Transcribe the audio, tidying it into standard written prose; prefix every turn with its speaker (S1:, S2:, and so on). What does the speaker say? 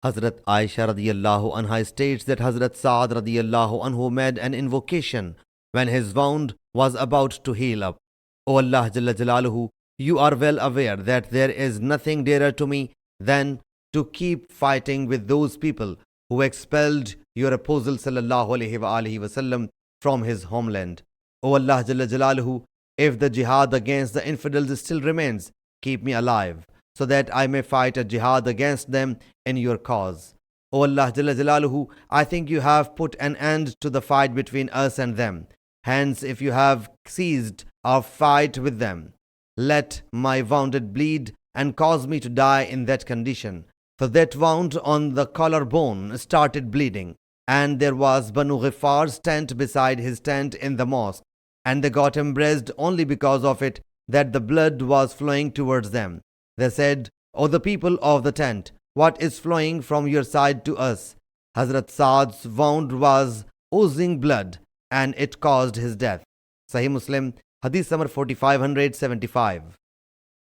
S1: Hazrat Aisha radiyallahu anha states that Hazrat Saad radiyallahu anhu made an invocation when his wound was about to heal up. O Allah Jalla Jalaluhu, you are well aware that there is nothing dearer to me than to keep fighting with those people who expelled your apostle sallallahu alaihi wasallam from his homeland. O Allah Jalla Jalaluhu, if the jihad against the infidels still remains, keep me alive, so that I may fight a jihad against them in your cause. O Allah Jalla Jalaluhu, I think you have put an end to the fight between us and them. Hence, if you have ceased our fight with them, let my wounded bleed and cause me to die in that condition. For that wound on the collarbone started bleeding, and there was Banu Ghifar's tent beside his tent in the mosque, and they got embraced only because of it, that the blood was flowing towards them. They said, O the people of the tent, what is flowing from your side to us? Hazrat Saad's wound was oozing blood, and it caused his death. Sahih Muslim Hadith number 4575.